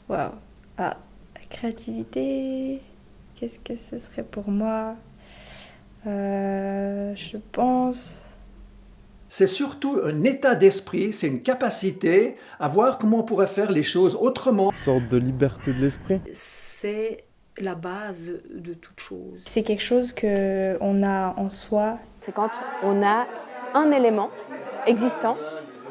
Waouh. Ah, la créativité, qu'est-ce que ce serait pour moi? Je pense. C'est surtout un état d'esprit, c'est une capacité à voir comment on pourrait faire les choses autrement. Une sorte de liberté de l'esprit. C'est la base de toute chose. C'est quelque chose que on a en soi. C'est quand on a un élément existant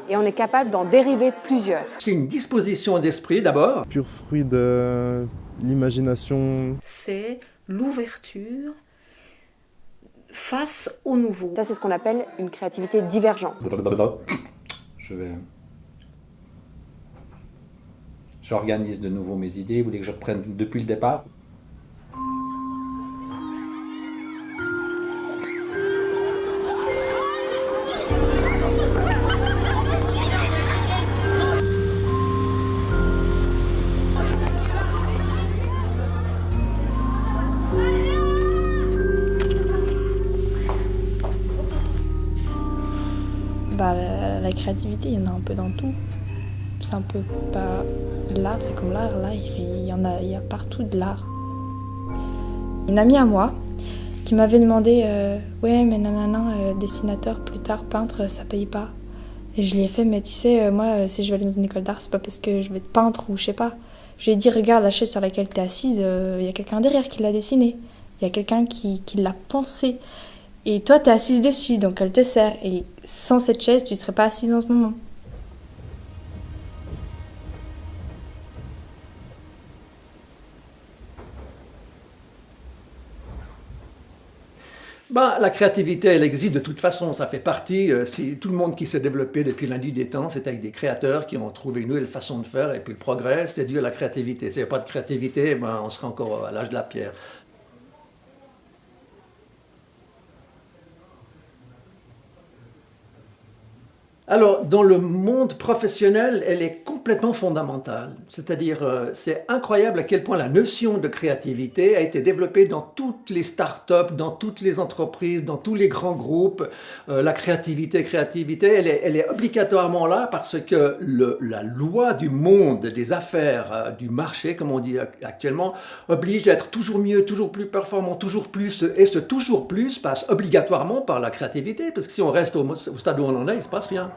et on est capable d'en dériver plusieurs. C'est une disposition d'esprit d'abord. Pur fruit de l'imagination. C'est l'ouverture face au nouveau. Ça, c'est ce qu'on appelle une créativité divergente. J'organise de nouveau mes idées. Vous voulez que je reprenne depuis le départ? Bah, la créativité, il y en a un peu dans tout. C'est un peu. Bah, l'art, c'est comme l'art. Là, il y a partout de l'art. Une amie à moi qui m'avait demandé ouais, mais nanana, dessinateur, plus tard, peintre, ça paye pas. Et je lui ai fait, mais tu sais, moi, si je vais aller dans une école d'art, c'est pas parce que je vais être peintre ou je sais pas. Je lui ai dit, regarde la chaise sur laquelle tu es assise, il y a quelqu'un derrière qui l'a dessinée. Il y a quelqu'un qui l'a pensée. Et toi, tu es assise dessus, donc elle te sert. Et sans cette chaise, tu ne serais pas assise en ce moment. Ben, la créativité, elle existe de toute façon, ça fait partie. Tout le monde qui s'est développé depuis la nuit des temps, c'est avec des créateurs qui ont trouvé une nouvelle façon de faire, et puis le progrès, c'est dû à la créativité. S'il n'y avait pas de créativité, ben, on serait encore à l'âge de la pierre. Alors, dans le monde professionnel, elle est complètement fondamentale. C'est-à-dire, c'est incroyable à quel point la notion de créativité a été développée dans toutes les startups, dans toutes les entreprises, dans tous les grands groupes. La créativité, elle est obligatoirement là parce que la loi du monde, des affaires, du marché, comme on dit actuellement, oblige à être toujours mieux, toujours plus performant, toujours plus. Et ce toujours plus passe obligatoirement par la créativité, parce que si on reste au stade où on en est, il ne se passe rien.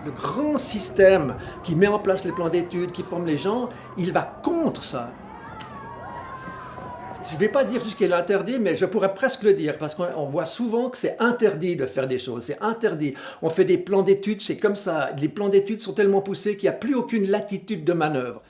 Le grand système qui met en place les plans d'études, qui forme les gens, il va contre ça. Je ne vais pas dire jusqu'à l'interdit, mais je pourrais presque le dire, parce qu'on voit souvent que c'est interdit de faire des choses, c'est interdit. On fait des plans d'études, c'est comme ça. Les plans d'études sont tellement poussés qu'il n'y a plus aucune latitude de manœuvre.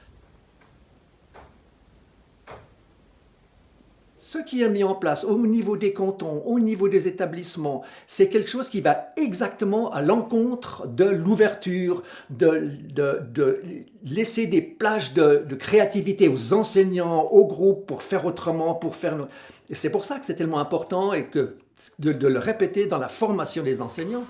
Ce qui est mis en place au niveau des cantons, au niveau des établissements, c'est quelque chose qui va exactement à l'encontre de l'ouverture, de laisser des plages de créativité aux enseignants, aux groupes pour faire autrement, pour faire... Et c'est pour ça que c'est tellement important et que de le répéter dans la formation des enseignants.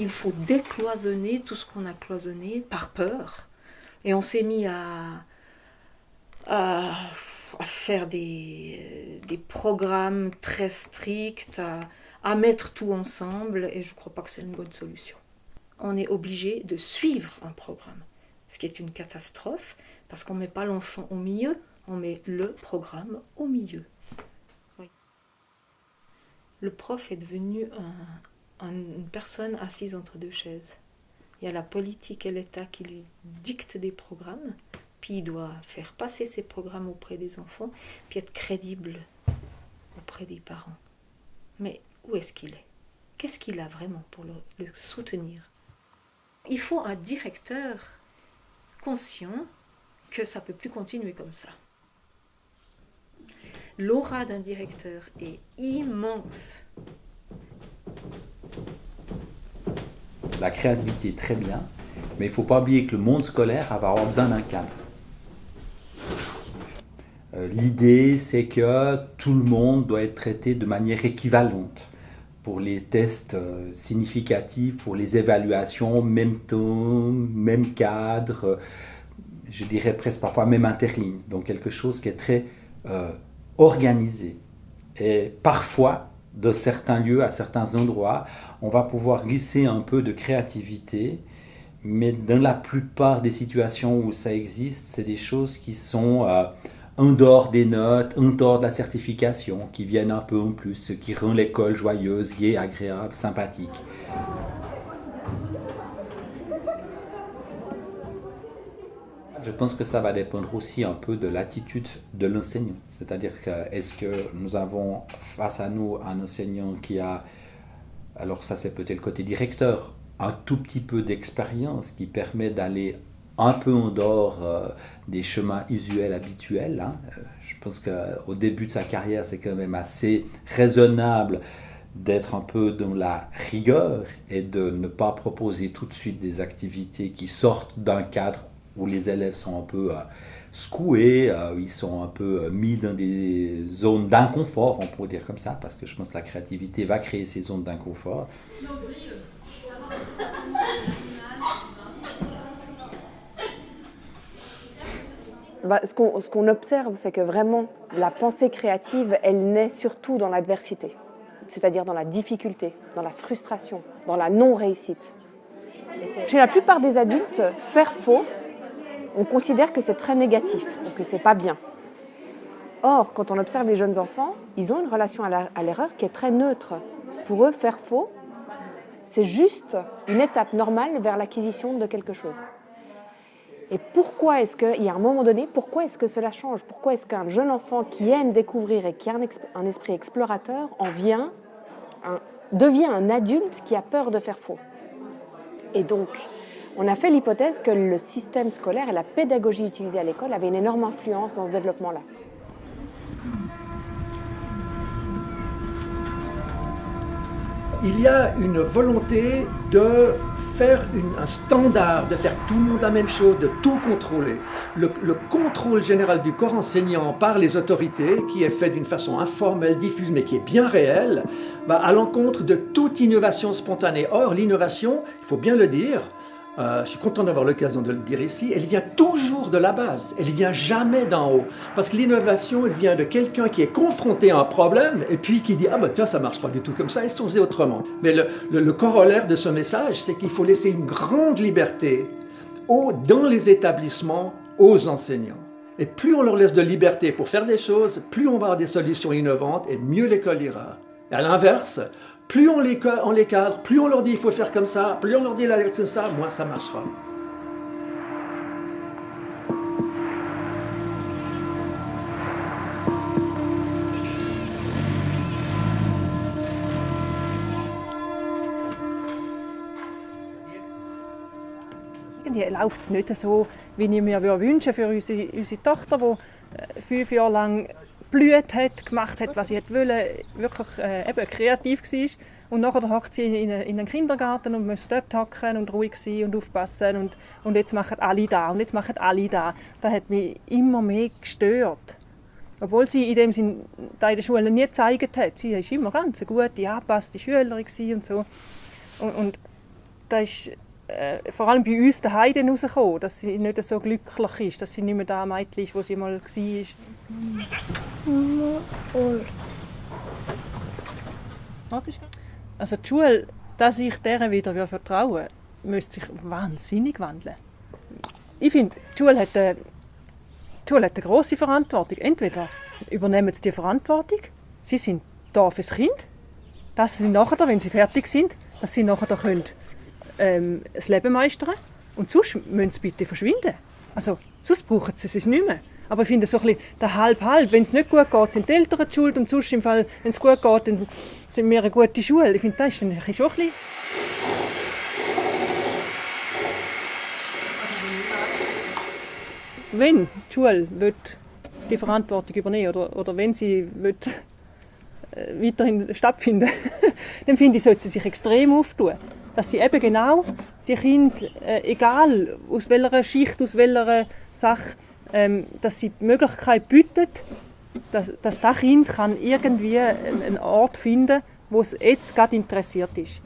Il faut décloisonner tout ce qu'on a cloisonné par peur. Et on s'est mis à faire des programmes très stricts, à mettre tout ensemble, et je ne crois pas que c'est une bonne solution. On est obligé de suivre un programme, ce qui est une catastrophe, parce qu'on ne met pas l'enfant au milieu, on met le programme au milieu. Oui. Le prof est devenu une personne assise entre deux chaises. Il y a la politique et l'État qui lui dictent des programmes, puis il doit faire passer ces programmes auprès des enfants, puis être crédible auprès des parents. Mais où est-ce qu'il est? Qu'est-ce qu'il a vraiment pour le soutenir? Il faut un directeur conscient que ça ne peut plus continuer comme ça. L'aura d'un directeur est immense. La créativité, très bien, mais il ne faut pas oublier que le monde scolaire va avoir besoin d'un cadre. L'idée, c'est que tout le monde doit être traité de manière équivalente pour les tests significatifs, pour les évaluations, même ton, même cadre. je dirais presque parfois même interligne, donc quelque chose qui est très organisé. Et parfois, dans certains lieux, à certains endroits, on va pouvoir glisser un peu de créativité, mais dans la plupart des situations où ça existe, c'est des choses qui sont en dehors des notes, en dehors de la certification, qui viennent un peu en plus, ce qui rend l'école joyeuse, gaie, agréable, sympathique. Je pense que ça va dépendre aussi un peu de l'attitude de l'enseignant. C'est-à-dire que est-ce que nous avons face à nous un enseignant qui a, alors ça c'est peut-être le côté directeur, un tout petit peu d'expérience qui permet d'aller un peu en dehors des chemins usuels, habituels. Hein. Je pense qu'au début de sa carrière, c'est quand même assez raisonnable d'être un peu dans la rigueur et de ne pas proposer tout de suite des activités qui sortent d'un cadre où les élèves sont un peu secoués, ils sont un peu mis dans des zones d'inconfort, on pourrait dire comme ça, parce que je pense que la créativité va créer ces zones d'inconfort. Ce qu'on observe, c'est que vraiment, la pensée créative, elle naît surtout dans l'adversité, c'est-à-dire dans la difficulté, dans la frustration, dans la non-réussite. Chez la plupart des adultes, faire faux, on considère que c'est très négatif, ou que c'est pas bien. Or, quand on observe les jeunes enfants, ils ont une relation à l'erreur qui est très neutre. Pour eux, faire faux, c'est juste une étape normale vers l'acquisition de quelque chose. Et pourquoi est-ce qu'il y a un moment donné, pourquoi est-ce que cela change? Pourquoi est-ce qu'un jeune enfant qui aime découvrir et qui a un esprit explorateur devient un adulte qui a peur de faire faux? Et donc, on a fait l'hypothèse que le système scolaire et la pédagogie utilisée à l'école avaient une énorme influence dans ce développement-là. Il y a une volonté de faire un standard, de faire tout le monde la même chose, de tout contrôler. Le contrôle général du corps enseignant par les autorités, qui est fait d'une façon informelle, diffuse, mais qui est bien réelle, va à l'encontre de toute innovation spontanée. Or, l'innovation, il faut bien le dire, je suis content d'avoir l'occasion de le dire ici, elle vient toujours de la base, elle ne vient jamais d'en haut. Parce que l'innovation, elle vient de quelqu'un qui est confronté à un problème et puis qui dit « Ah ben tiens, ça ne marche pas du tout comme ça, et si on faisait autrement ?» Mais le corollaire de ce message, c'est qu'il faut laisser une grande liberté dans les établissements aux enseignants. Et plus on leur laisse de liberté pour faire des choses, plus on va avoir des solutions innovantes et mieux l'école ira. Et à l'inverse, plus on les cadre, plus on leur dit il faut faire comme ça, plus on leur dit comme ça, moins ça marchera. Irgendwie läuft es nicht so, wie ich mir wünsche für unsere Tochter, die 5 Jahre lang blüht hat, gemacht hat, was sie wollte, wirklich eben kreativ war. Und nachher hockt sie in einen Kindergarten und muss dort hocken und ruhig sein und aufpassen. Und jetzt machen alle da und jetzt machen alle da. Das hat mich immer mehr gestört. Obwohl sie in dem Sinn in der Schule nie gezeigt hat. Sie war immer ganz eine gute, angepasste Schülerin und so. Und das ist vor allem bei uns daheim herausgekommen, dass sie nicht so glücklich ist, dass sie nicht mehr das Mädchen ist, wo sie mal war. Also die Schule, dass ich dieser wieder vertrauen würde, müsste sich wahnsinnig wandeln. Ich finde, die Schule hat eine grosse Verantwortung. Entweder übernehmen sie die Verantwortung, sie sind da fürs Kind, dass sie nachher, wenn sie fertig sind, dass sie nachher können das Leben meistern. Und sonst müssen sie bitte verschwinden. Also, sonst brauchen sie es nicht mehr. Aber ich finde so ein bisschen der Halb-Halb. Wenn es nicht gut geht, sind die Eltern die schuld. Und sonst, im Fall, wenn es gut geht, dann sind wir eine gute Schule. Ich finde, das ist schon ein bisschen... Wenn die Schule die Verantwortung übernehmen oder wenn sie weiterhin stattfinden, dann finde ich, sollte sie sich extrem auftun. Dass sie eben genau die Kinder, egal aus welcher Schicht, aus welcher Sache, dass sie die Möglichkeit bietet, dass das Kind kann irgendwie einen Ort finden kann, wo es jetzt gerade interessiert ist.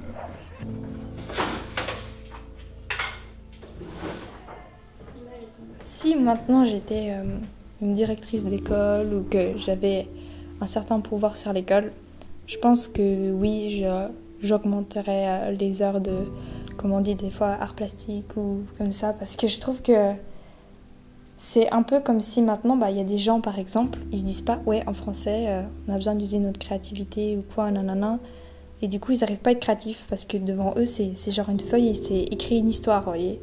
Si maintenant j'étais une directrice d'école ou que j'avais un certain pouvoir sur l'école, je pense que oui, j'augmenterais les heures de, comme on dit des fois, art plastique ou comme ça, parce que je trouve que c'est un peu comme si maintenant, il y a des gens par exemple, ils se disent pas, ouais, en français, on a besoin d'user notre créativité ou quoi, nanana. Et du coup, ils n'arrivent pas à être créatifs parce que devant eux, c'est genre une feuille et c'est écrit une histoire, vous voyez.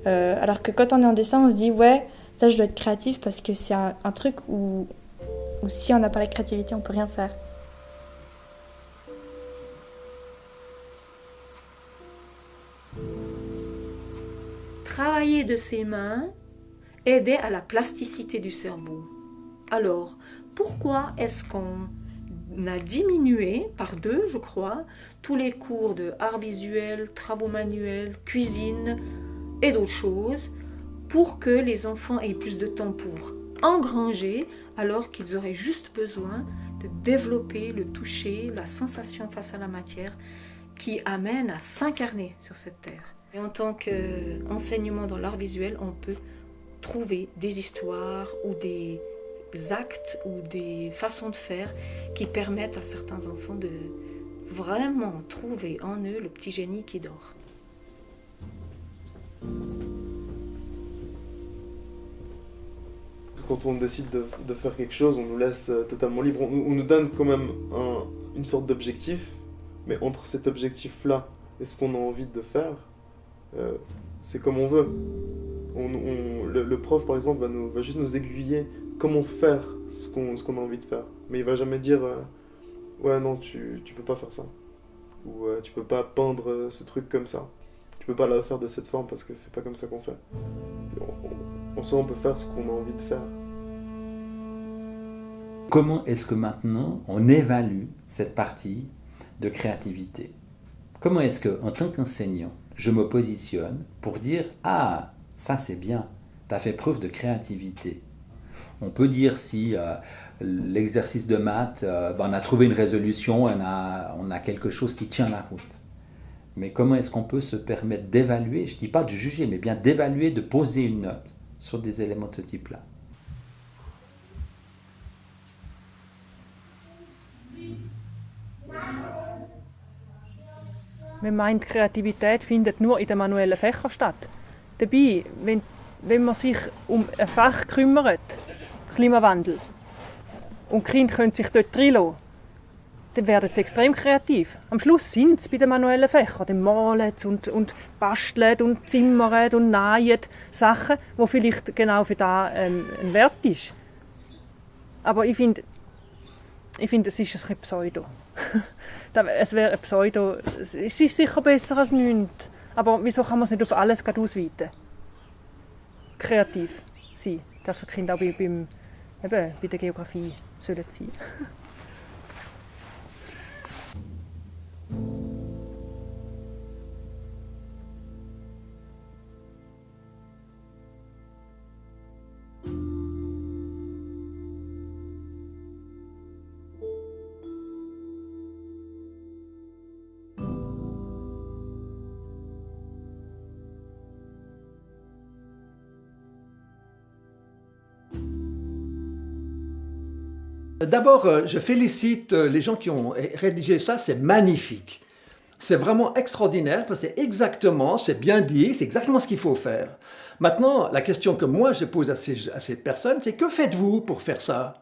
Alors que quand on est en dessin, on se dit, ouais, là je dois être créatif parce que c'est un truc où si on n'a pas la créativité, on peut rien faire. Travailler de ses mains, aider à la plasticité du cerveau. Alors, pourquoi est-ce qu'on a diminué par 2, je crois, tous les cours de art visuel, travaux manuels, cuisine et d'autres choses pour que les enfants aient plus de temps pour engranger alors qu'ils auraient juste besoin de développer le toucher, la sensation face à la matière qui amène à s'incarner sur cette terre. Et en tant qu'enseignement dans l'art visuel, on peut trouver des histoires ou des actes ou des façons de faire qui permettent à certains enfants de vraiment trouver en eux le petit génie qui dort. Quand on décide de faire quelque chose, on nous laisse totalement libre. On nous donne quand même une sorte d'objectif, mais entre cet objectif-là et ce qu'on a envie de faire, c'est comme on veut. Le prof, par exemple, va juste nous aiguiller comment faire ce qu'on a envie de faire. Mais il va jamais dire ouais, non, tu peux pas faire ça. Ou tu peux pas peindre ce truc comme ça. Tu peux pas le faire de cette forme parce que c'est pas comme ça qu'on fait. En soi, on peut faire ce qu'on a envie de faire. Comment est-ce que maintenant on évalue cette partie de créativité? Comment est-ce que, en tant qu'enseignant, je me positionne pour dire « Ah, ça c'est bien, tu as fait preuve de créativité ». On peut dire si l'exercice de maths, on a trouvé une résolution, on a quelque chose qui tient la route. Mais comment est-ce qu'on peut se permettre d'évaluer, je ne dis pas de juger, mais bien d'évaluer, de poser une note sur des éléments de ce type-là? Man meint, Kreativität findet nur in den manuellen Fächern statt. Dabei, wenn man sich um ein Fach kümmert, Klimawandel, und die Kinder können sich dort reinlassen, dann werden sie extrem kreativ. Am Schluss sind sie bei den manuellen Fächern. Dann malen sie und basteln und zimmern und nähen Sachen, die vielleicht genau für das ein Wert ist. Aber ich finde, es ist ein bisschen Pseudo. Es wäre ein Pseudo. Es ist sicher besser als nichts. Aber wieso kann man es nicht auf alles ausweiten? Kreativ sein. Dürfen die Kinder auch bei der Geografie sollen sein. D'abord, je félicite les gens qui ont rédigé ça, c'est magnifique. C'est vraiment extraordinaire parce que c'est bien dit, c'est exactement ce qu'il faut faire. Maintenant, la question que moi je pose à ces personnes, c'est que faites-vous pour faire ça?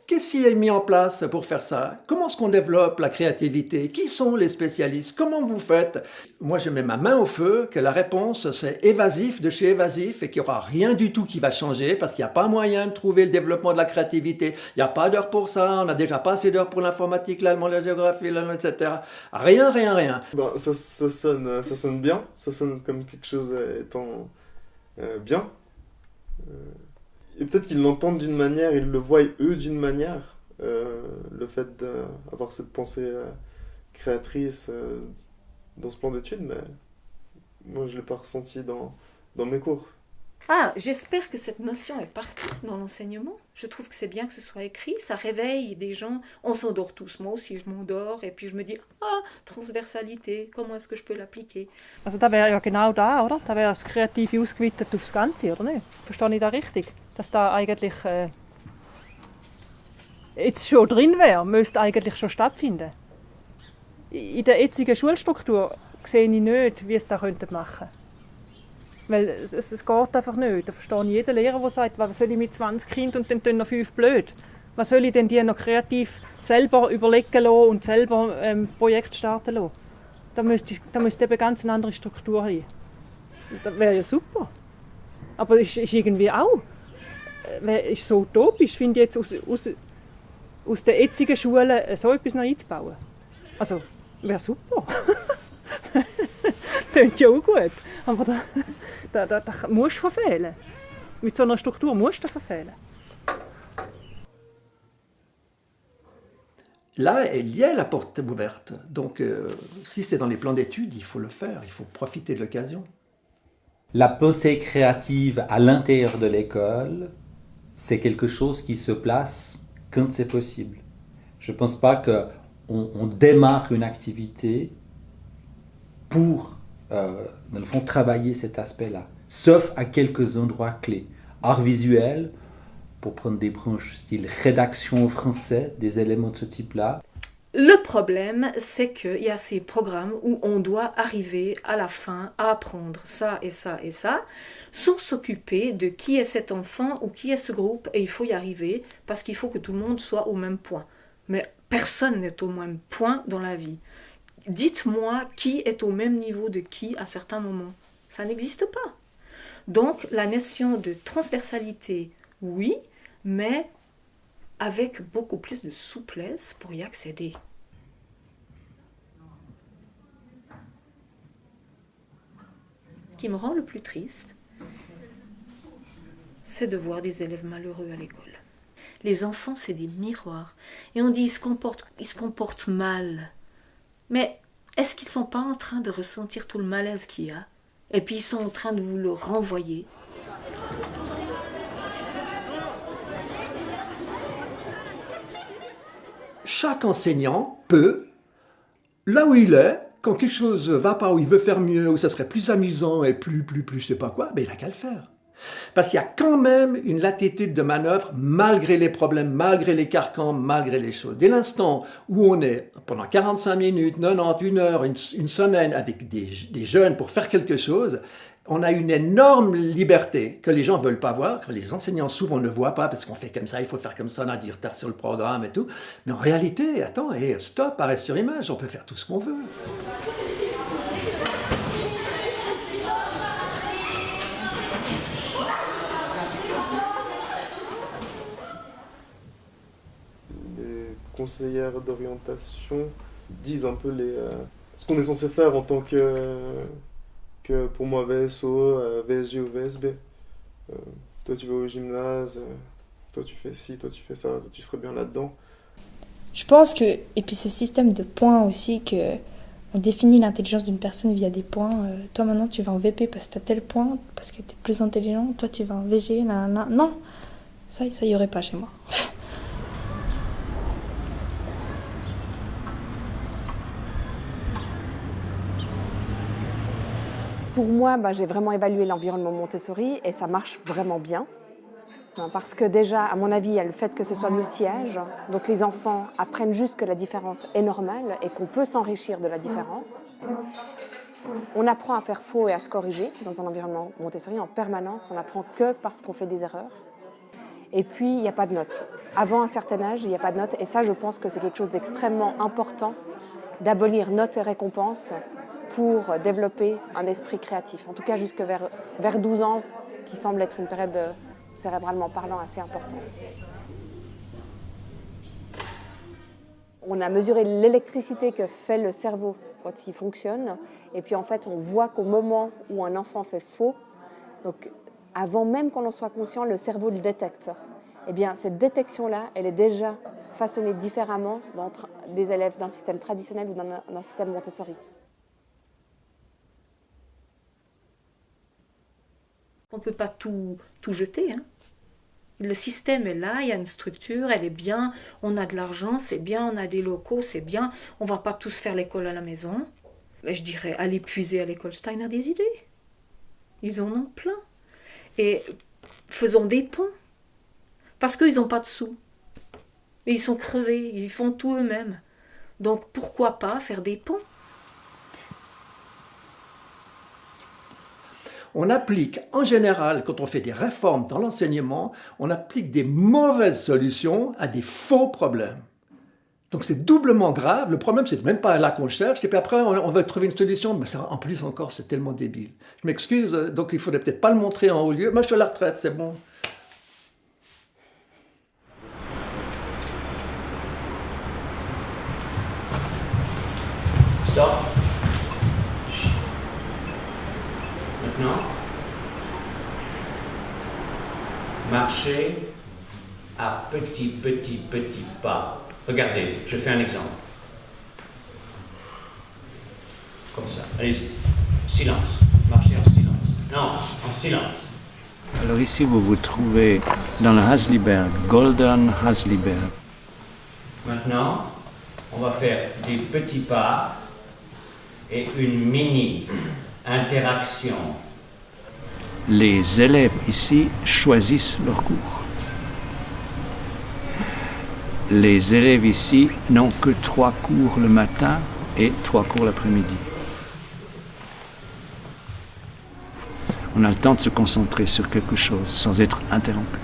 Qu'est-ce qui est mis en place pour faire ça? Comment est-ce qu'on développe la créativité? Qui sont les spécialistes? Comment vous faites? Moi, je mets ma main au feu que la réponse, c'est évasif de chez évasif et qu'il n'y aura rien du tout qui va changer parce qu'il n'y a pas moyen de trouver le développement de la créativité. Il n'y a pas d'heure pour ça, on n'a déjà pas assez d'heures pour l'informatique, l'allemand, la géographie, etc. Rien. Ben, ça sonne bien, ça sonne comme quelque chose étant bien. Et peut-être qu'ils l'entendent d'une manière, ils le voient eux d'une manière, le fait d'avoir cette pensée créatrice dans ce plan d'études, mais moi je ne l'ai pas ressenti dans mes cours. Ah, j'espère que cette notion est partout dans l'enseignement. Je trouve que c'est bien que ce soit écrit, ça réveille des gens. On s'endort tous, moi aussi je m'endors, et puis je me dis, ah, transversalité, comment est-ce que je peux l'appliquer? Also da wäre ja genau da, oder? Da wäre das Kreative ausgeweitet aufs Ganze, oder nicht? Verstehe ich da richtig? Dass da eigentlich jetzt schon drin wäre, müsste eigentlich schon stattfinden. In der jetzigen Schulstruktur sehe ich nicht, wie es da machen könnte. Weil es geht einfach nicht. Da verstehe ich jeden Lehrer, der sagt, was soll ich mit 20 Kindern und dann tun noch 5 blöd. Was soll ich denn die noch kreativ selber überlegen lassen und selber Projekt starten lassen? Da müsste eben ganz eine andere Struktur hin. Das wäre ja super. Aber ist irgendwie auch ist so utopisch, finde ich, jetzt aus den jetzigen Schulen so etwas noch einzubauen. Also, wäre super. Klingt ja auch gut. Aber da musst du verfehlen. Mit so einer Struktur musst du verfehlen. Là, il y a la porte ouverte. Donc, si c'est dans les plans d'études, il faut le faire, il faut profiter de l'occasion. La pensée créative à l'intérieur de l'école, c'est quelque chose qui se place quand c'est possible. Je ne pense pas qu'on démarre une activité pour, dans le fond, travailler cet aspect-là, sauf à quelques endroits clés. Art visuel, pour prendre des branches style rédaction au français, des éléments de ce type-là. Le problème, c'est qu'il y a ces programmes où on doit arriver à la fin à apprendre ça et ça et ça, sans s'occuper de qui est cet enfant ou qui est ce groupe, et il faut y arriver parce qu'il faut que tout le monde soit au même point. Mais personne n'est au même point dans la vie. Dites-moi qui est au même niveau de qui à certains moments. Ça n'existe pas. Donc la notion de transversalité, oui, mais avec beaucoup plus de souplesse pour y accéder. Ce qui me rend le plus triste, c'est de voir des élèves malheureux à l'école. Les enfants, c'est des miroirs. Et on dit ils se comportent mal. Mais est-ce qu'ils ne sont pas en train de ressentir tout le malaise qu'il y a? Et puis ils sont en train de vous le renvoyer. Chaque enseignant peut, là où il est, quand quelque chose va pas, où il veut faire mieux, où ça serait plus amusant et plus, je sais pas quoi, ben il n'a qu'à le faire. Parce qu'il y a quand même une latitude de manœuvre malgré les problèmes, malgré les carcans, malgré les choses. Dès l'instant où on est pendant 45 minutes, 90, une heure, une semaine avec des jeunes pour faire quelque chose, on a une énorme liberté que les gens ne veulent pas voir, que les enseignants souvent ne voient pas parce qu'on fait comme ça, il faut faire comme ça, on a du retard sur le programme et tout. Mais en réalité, attends, stop, arrêt sur image, on peut faire tout ce qu'on veut. Conseillères d'orientation disent un peu ce qu'on est censé faire en tant que pour moi VSO, VSG ou VSB. Toi tu vas au gymnase, toi tu fais ci, toi tu fais ça, toi tu serais bien là-dedans. Je pense que, et puis ce système de points aussi, que on définit l'intelligence d'une personne via des points. Toi maintenant tu vas en VP parce que tu as tel point, parce que tu es plus intelligent, toi tu vas en VG, non, ça y aurait pas chez moi. Pour moi, j'ai vraiment évalué l'environnement Montessori et ça marche vraiment bien. Parce que déjà, à mon avis, il y a le fait que ce soit multi-âge. Donc les enfants apprennent juste que la différence est normale et qu'on peut s'enrichir de la différence. On apprend à faire faux et à se corriger dans un environnement Montessori en permanence. On n'apprend que parce qu'on fait des erreurs. Et puis, il n'y a pas de notes. Avant un certain âge, il n'y a pas de notes. Et ça, je pense que c'est quelque chose d'extrêmement important d'abolir notes et récompenses pour développer un esprit créatif. En tout cas, jusque vers 12 ans, qui semble être une période cérébralement parlant assez importante. On a mesuré l'électricité que fait le cerveau quand il fonctionne. Et puis en fait, on voit qu'au moment où un enfant fait faux, donc avant même qu'on en soit conscient, le cerveau le détecte. Eh bien, cette détection-là, elle est déjà façonnée différemment entre des élèves d'un système traditionnel ou d'un système Montessori. On ne peut pas tout jeter. Hein. Le système est là, il y a une structure, elle est bien, on a de l'argent, c'est bien, on a des locaux, c'est bien. On ne va pas tous faire l'école à la maison. Mais je dirais, allez puiser à l'école Steiner des idées. Ils en ont plein. Et faisons des ponts. Parce qu'ils n'ont pas de sous. Et ils sont crevés, ils font tout eux-mêmes. Donc pourquoi pas faire des ponts? On applique, en général, quand on fait des réformes dans l'enseignement, on applique des mauvaises solutions à des faux problèmes. Donc c'est doublement grave. Le problème, c'est même pas là qu'on cherche. Et puis après, on va trouver une solution. Mais ça, en plus encore, c'est tellement débile. Je m'excuse, donc il faudrait peut-être pas le montrer en haut lieu. Moi, je suis à la retraite, c'est bon. Stop. Maintenant, marchez à petits pas. Regardez, je fais un exemple. Comme ça, allez-y. Silence. Marchez en silence. Non, en silence. Alors ici, vous vous trouvez dans le Hasliberg, Golden Hasliberg. Maintenant, on va faire des petits pas et une mini interaction. Les élèves ici choisissent leur cours. Les élèves ici n'ont que 3 cours le matin et 3 cours l'après-midi. On a le temps de se concentrer sur quelque chose sans être interrompu.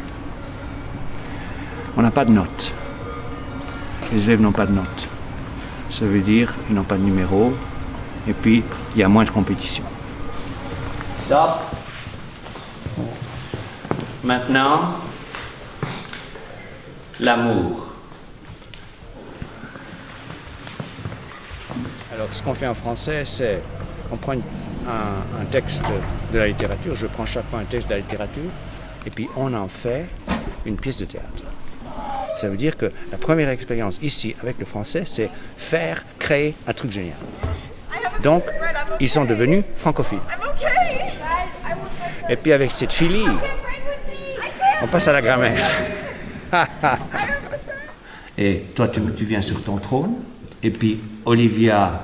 On n'a pas de notes. Les élèves n'ont pas de notes. Ça veut dire qu'ils n'ont pas de numéro et puis il y a moins de compétition. Stop. Maintenant, l'amour. Alors, ce qu'on fait en français, c'est on prend un texte de la littérature, je prends chaque fois un texte de la littérature, et puis on en fait une pièce de théâtre. Ça veut dire que la première expérience ici avec le français, c'est créer un truc génial. Donc, ils sont devenus francophiles. Et puis avec cette filie, on passe à la grammaire. Et toi, tu viens sur ton trône. Et puis Olivia,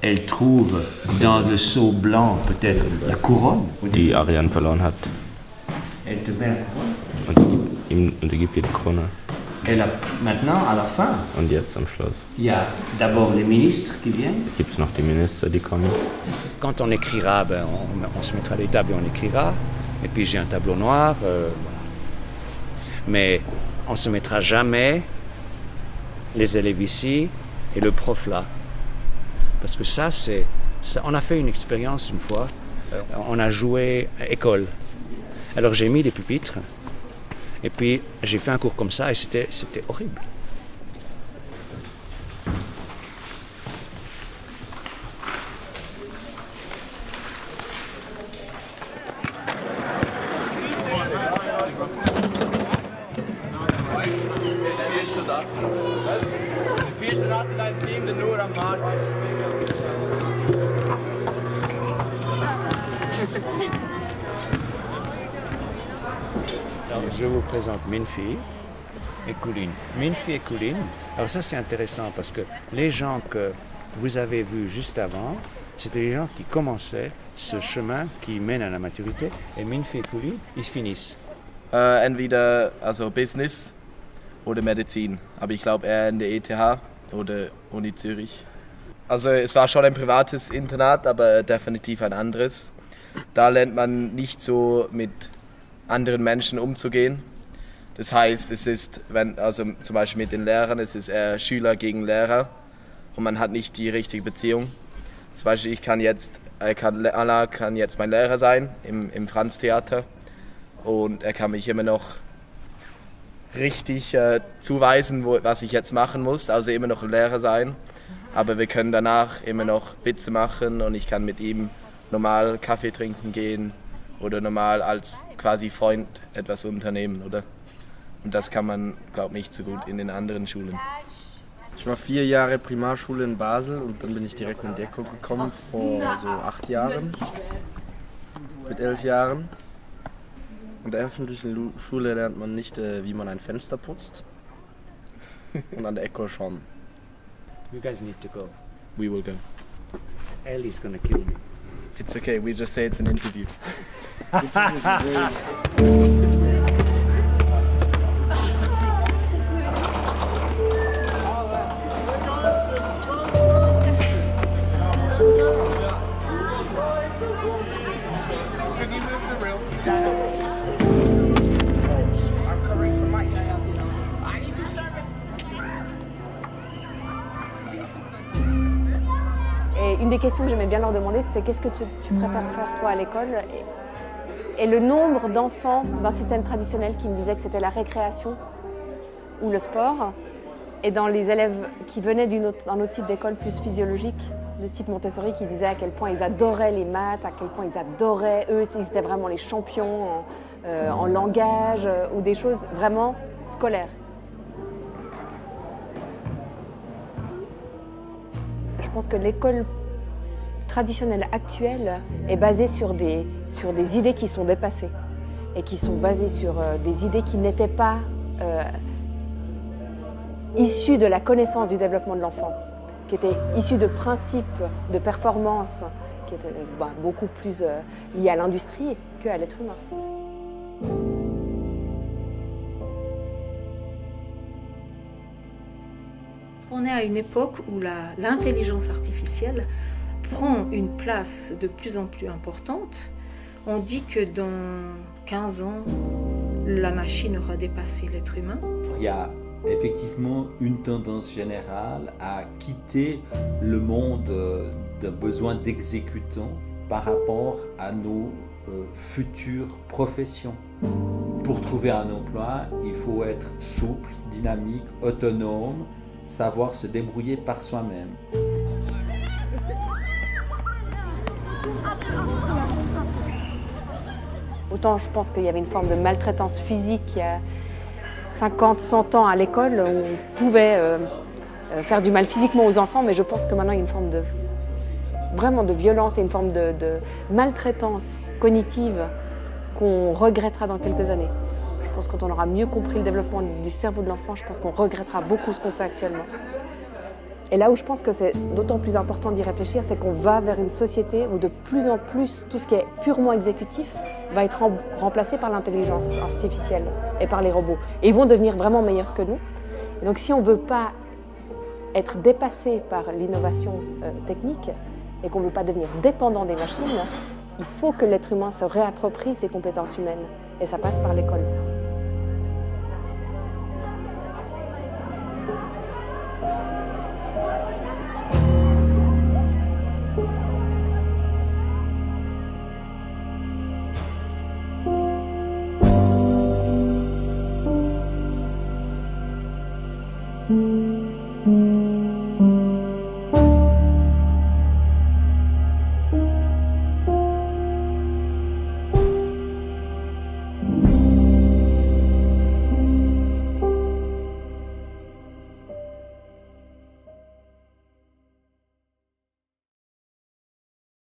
elle trouve dans le seau blanc peut-être la couronne. Die Ariane verloren hat. Elle te met la couronne. Und er gibt ihr die Krone. Et là, maintenant, à la fin, Und jetzt am Schluss il y a d'abord les ministres qui viennent. gibt es noch die Minister, die kommen. Quand on écrira, on se mettra à l'étable et on écrira. Et puis j'ai un tableau noir. Voilà. Mais on ne se mettra jamais, les élèves ici et le prof là. Parce que ça, on a fait une expérience une fois. On a joué école. Alors j'ai mis des pupitres. Et puis j'ai fait un cours comme ça et c'était horrible. Je vous présente Minfi et Colline. Minfi et Colline, alors ça c'est intéressant parce que les gens que vous avez vus juste avant, c'était les gens qui commençaient ce chemin qui mène à la maturité. Et Minfi et Colline, ils finissent. Entweder Business oder Medizin, aber ich glaube eher in der ETH oder Uni Zürich. Also es war schon ein privates Internat, aber definitiv ein anderes. Da lernt man nicht so mit anderen Menschen umzugehen. Das heißt, es ist, zum Beispiel mit den Lehrern, es ist eher Schüler gegen Lehrer und man hat nicht die richtige Beziehung. Zum Beispiel Anna kann jetzt mein Lehrer sein im Franz-Theater und er kann mich immer noch richtig zuweisen, was ich jetzt machen muss, also immer noch ein Lehrer sein. Aber wir können danach immer noch Witze machen und ich kann mit ihm normal Kaffee trinken gehen oder normal als quasi Freund etwas unternehmen, oder? Und das kann man, glaube ich, nicht so gut in den anderen Schulen. Ich war 4 Jahre Primarschule in Basel und dann bin ich direkt in Deko gekommen vor so 8 Jahren, mit 11 Jahren. An der öffentlichen Schule lernt man nicht, wie man ein Fenster putzt. Und an der Ecole schon. You guys need to go. We will go. Ellie's gonna kill me. It's okay, we just say it's an interview. Et une des questions que j'aimais bien leur demander, c'était qu'est-ce que tu préfères faire toi à l'école ? Et le nombre d'enfants d'un système traditionnel qui me disaient que c'était la récréation ou le sport, et dans les élèves qui venaient d'un autre type d'école plus physiologique, de type Montessori, qui disaient à quel point ils adoraient les maths, à quel point ils adoraient, eux, ils étaient vraiment les champions en langage ou des choses vraiment scolaires. Je pense que l'école traditionnelle actuelle est basée sur des idées qui sont dépassées et qui sont basées sur des idées qui n'étaient pas issues de la connaissance du développement de l'enfant, qui étaient issues de principes de performance qui étaient beaucoup plus liés à l'industrie qu'à l'être humain. On est à une époque où l'intelligence artificielle prend une place de plus en plus importante. On dit que dans 15 ans, la machine aura dépassé l'être humain. Il y a effectivement une tendance générale à quitter le monde d'un besoin d'exécutants par rapport à nos futures professions. Pour trouver un emploi, il faut être souple, dynamique, autonome, savoir se débrouiller par soi-même. Autant je pense qu'il y avait une forme de maltraitance physique il y a 50, 100 ans à l'école où on pouvait faire du mal physiquement aux enfants, mais je pense que maintenant il y a une forme vraiment de violence et une forme de maltraitance cognitive qu'on regrettera dans quelques années. Je pense que quand on aura mieux compris le développement du cerveau de l'enfant, je pense qu'on regrettera beaucoup ce qu'on fait actuellement. Et là où je pense que c'est d'autant plus important d'y réfléchir, c'est qu'on va vers une société où de plus en plus tout ce qui est purement exécutif va être remplacé par l'intelligence artificielle et par les robots. Et ils vont devenir vraiment meilleurs que nous. Et donc si on ne veut pas être dépassé par l'innovation technique et qu'on ne veut pas devenir dépendant des machines, il faut que l'être humain se réapproprie ses compétences humaines. Et ça passe par l'école. Mm-hmm.